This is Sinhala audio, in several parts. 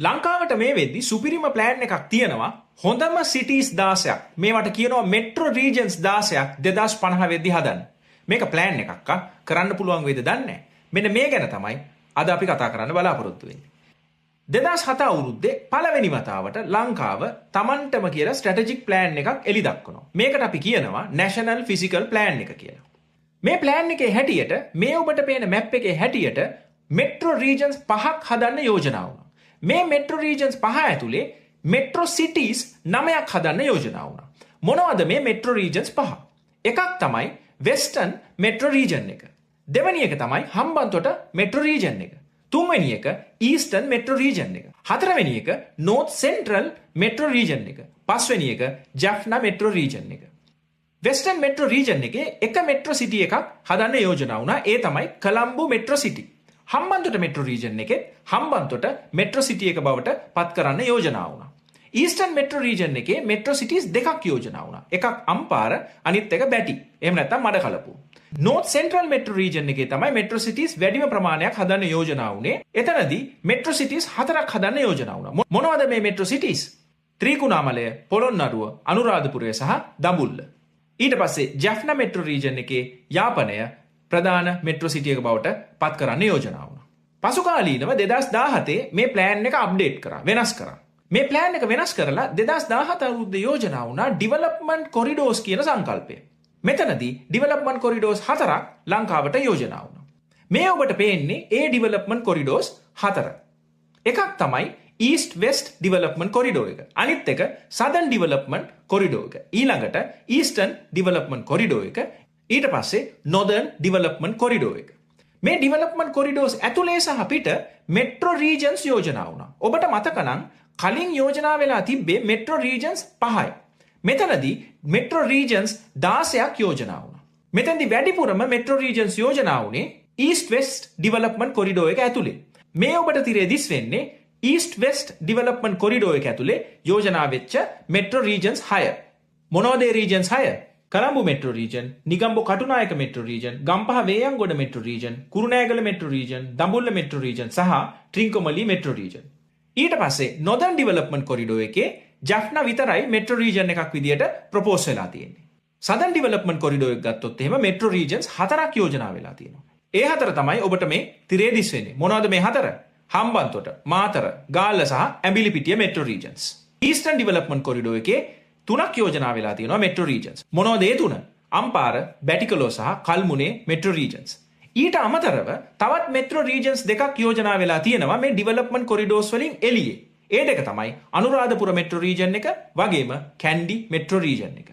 ලංකාවට මේ වෙද්දි සුපිරිම ප්ලෑන් එකක් තියෙනවා. හොඳම සිටිස් 16ක්. මේවට කියනවා මෙට්‍රෝ රීජන්ස් 16ක් 2050 වෙද්දි හදන්න. මේක ප්ලෑන් එකක් කරන්න පුළුවන් වේද දන්නේ නැහැ. මෙන්න මේ ගැන තමයි අද අපි කතා කරන්න බලාපොරොත්තු වෙන්නේ. 2007 අවුරුද්දේ පළවෙනි වතාවට ලංකාව තමන්ටම කියලා ස්ට්‍රැටජික් ප්ලෑන් එකක් එලි දක්වනවා. මේකට අපි කියනවා නැෂනල් ෆිසිකල් ප්ලෑන් එක කියලා. මේ ප්ලෑන් එකේ හැටියට මේ ඔබට පේන මැප් එකේ හැටියට මෙට්‍රෝ රීජන්ස් 5ක් හදන්න යෝජනා වුණා. මේ මෙට්‍රෝ රීජන්ස් 5 ඇතුලේ මෙට්‍රෝ සිටිස් 9ක් හදන්න යෝජනා වුණා. මොනවද මේ මෙට්‍රෝ රීජන්ස් 5? එකක් තමයි වෙස්ටර්න් මෙට්‍රෝ රීජන් එක. දෙවෙනි එක තමයි හම්බන්තොට මෙට්‍රෝ රීජන් එක. තුන්වෙනි එක ඊස්ටර්න් මෙට්‍රෝ රීජන් එක. හතරවෙනි එක නෝර්ත් සෙන්ට්‍රල් මෙට්‍රෝ රීජන් එක. පස්වෙනි එක ජැෆ්නා මෙට්‍රෝ රීජන් එක. වෙස්ටර්න් මෙට්‍රෝ රීජන් එකේ එක මෙට්‍රෝ සිටි එකක් හදන්න යෝජනා වුණා. ඒ තමයි කොළඹ මෙට්‍රෝ සිටි. හම්බන්තොට මෙට්‍රෝ රීජන් එකේ හම්බන්තොට මෙට්‍රෝ සිටි එක බවට පත් කරන්න යෝජනා වුණා. ඊස්ටර්න් මෙට්‍රෝ රීජන් එකේ මෙට්‍රෝ සිටිස් දෙකක් යෝජනා වුණා. එකක් අම්පාර අනිත් එක බැටි. එහෙම නැත්නම් මඩකලපුව. නෝර්ත් සෙන්ට්‍රල් මෙට්‍රෝ රීජන් එකේ තමයි මෙට්‍රෝ සිටිස් වැඩිම ප්‍රමාණයක් හදන්න යෝජනා වුණේ. එතනදී මෙට්‍රෝ සිටිස් 4ක් හදන්න යෝජනා වුණා. මොනවද මේ මෙට්‍රෝ සිටිස්? ත්‍රිකුණාමලය, පොළොන්නරුව, අනුරාධපුරය සහ දඹුල්ල. ඊට පස්සේ ජැෆ්නා මෙට්‍රෝ රීජන් එකේ යාපනය ප්‍රධාන මෙට්‍රෝ සිටි එක බවට පත් කරන්න යෝජනා වුණා. පසුකාලීනව 2017 මේ ප්ලෑන් එක අප්ඩේට් කරා, වෙනස් කරා. මේ ප්ලෑන් එක වෙනස් කරලා 2017 අවුරුද්දේ යෝජනා වුණා ඩිවලොප්මන්ට් කොරිඩෝස් කියන සංකල්පය. මෙතනදී ඩිවලොප්මන්ට් කොරිඩෝස් 4ක් ලංකාවට යෝජනා වුණා. මේ ඔබට පේන්නේ ඒ ඩිවලොප්මන්ට් කොරිඩෝස් 4. එකක් තමයි ඊස්ට් වෙස්ට් ඩිවලොප්මන්ට් කොරිඩෝ එක. අනිත් එක සදර්න් ඩිවලොප්මන්ට් කොරිඩෝ එක. ඊළඟට ඊස්ටර්න් ඩිවලොප්මන්ට් කොරිඩෝ එක. ඊට පස්සේ නොදර්න් ඩිවලොප්මන්ට් කොරිඩෝ එක. මේ ඩිවලොප්මන්ට් කොරිඩෝස් ඇතුලේ සහ පිට මෙට්‍රෝ රීජන්ස් යෝජනා වුණා. ඔබට මතක නම් කලින් යෝජනා වෙලා තිබ්බේ මෙට්‍රෝ රීජන්ස් 5යි. මෙතනදී මෙට්‍රෝ රීජන්ස් 16ක් යෝජනා වුණා. මෙතනදී වැඩිපුරම මෙට්‍රෝ රීජන්ස් යෝජනා වුණේ ඊස්ට් වෙස්ට් ඩිවලොප්මන්ට් කොරිඩෝ එක ඇතුලේ. මේ ඔබට තිරේ දිස් වෙන්නේ ඊස්ට් වෙස්ට් ඩිවලොප්මන්ට් කොරිඩෝ එක ඇතුලේ යෝජනා වෙච්ච මෙට්‍රෝ රීජන්ස් 6. මොනවද ඒ regions 6? Colombo metro region, Negombo Katunayake metro region, Gampaha Veyangoda metro region, Kurunegala metro region, Dambulla metro region සහ ත්‍රිංකොමලී මෙට්‍රෝ රීජන්. ඊට පස්සේ නොදර්න් ඩිවලොප්මන්ට් කොරිඩෝ එකේ ජැෆ්නා විතරයි මෙට්‍රෝ රීජන් එකක් විදියට ප්‍රොපෝස් වෙලා තියෙන්නේ. සදර්න් ඩිවලොප්මන්ට් කොරිඩෝ එක ගත්තොත් එහෙම මෙට්‍රෝ රීජන්ස් 4ක් යෝජනා වෙලා තියෙනවා. ඒ 4 තමයි ඔබට මේ තිරේ දිස් වෙන්නේ. මොනවද මේ 4? හම්බන්තොට, මාතර, ගාල්ල සහ Embilipitiya metro regions. Eastern development corridor එකේ 3ක් යෝජනා වෙලා තියෙනවා මෙට්‍රෝ රීජන්ස්. මොනවද ඒ 3? අම්පාර, බැටිකලෝ සහ කල්මුනේ මෙට්‍රෝ රීජන්ස්. ඊට අමතරව තවත් මෙට්‍රෝ රීජන්ස් දෙකක් යෝජනා වෙලා තියෙනවා මේ ඩිවලොප්මන්ට් කොරිඩෝස් වලින් එළියේ. ඒ දෙක තමයි අනුරාධපුර මෙට්‍රෝ රීජන් එක වගේම කැන්ඩි මෙට්‍රෝ රීජන් එක.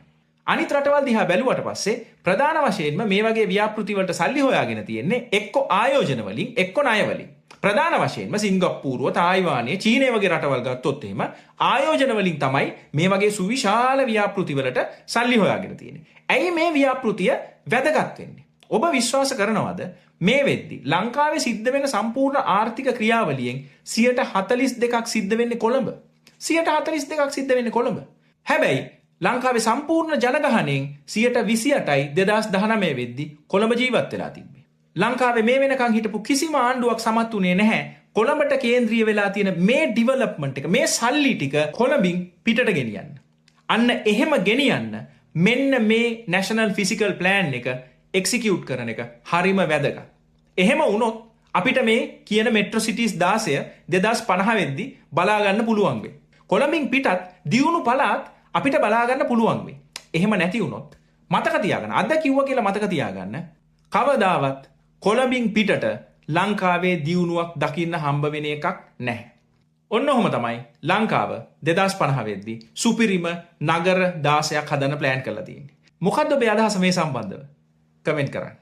අනිත් රටවල් දිහා බැලුවට පස්සේ ප්‍රධාන වශයෙන්ම මේ වගේ ව්‍යාපෘති වලට සල්ලි හොයාගෙන තියෙන්නේ එක්ක ආයෝජන වලින් එක්ක ණය වලින්. ප්‍රධාන වශයෙන්ම සිංගප්පූරුව, තායිවානය, චීනය වගේ රටවල් ගත්තොත් එහෙම ආයෝජන වලින් තමයි මේ වගේ සුවිශාල ව්‍යාපෘති වලට සල්ලි හොයාගෙන තියෙන්නේ. ඇයි මේ ව්‍යාපෘතිය වැදගත් වෙන්නේ? ඔබ විශ්වාස කරනවද මේ වෙද්දි ලංකාවේ සිද්ධ වෙන සම්පූර්ණ ආර්ථික ක්‍රියාවලියෙන් 42% සිද්ධ වෙන්නේ කොළඹ. 42% සිද්ධ වෙන්නේ කොළඹ. හැබැයි ලංකාවේ සම්පූර්ණ ජනගහනයෙන් 28%යි 2019 වෙද්දි කොළඹ ජීවත් වෙලා තිබ්බේ. ලංකාවේ මේ වෙනකන් හිටපු කිසිම ආණ්ඩුවක් සමත් වුණේ නැහැ කොළඹට කේන්ද්‍රීය වෙලා තියෙන මේ ඩිවලොප්මන්ට් එක, මේ සල්ලි ටික කොළඹින් පිටට ගෙනියන්න. අන්න එහෙම ගෙනියන්න මෙන්න මේ නැෂනල් ෆිසිකල් ප්ලෑන් එක එක්සිකියුට් කරන එක හරිම වැදගත්. එහෙම වුණොත් අපිට මේ කියන මෙට්‍රෝ සිටිස් 16 2050 වෙද්දි බලා ගන්න පුළුවන් වෙයි. කොළඹින් පිටත් දියුණු පළාත් අපිට බලා ගන්න පුළුවන් වෙයි. එහෙම නැති වුණොත් මතක තියාගන්න. අද කිව්වා කියලා මතක තියාගන්න. කවදාවත් කොළඹින් පිටට ලංකාවේ දියුණුවක් දකින්න හම්බ වෙන එකක් නැහැ. ඔන්න ඔහොම තමයි ලංකාව 2050 වෙද්දි සුපිරිම නගර 16ක් හදන්න ප්ලෑන් කරලා තියෙන්නේ. මොකද්ද ඔබේ අදහස මේ සම්බන්ධව? කමෙන්ට් කරන්න.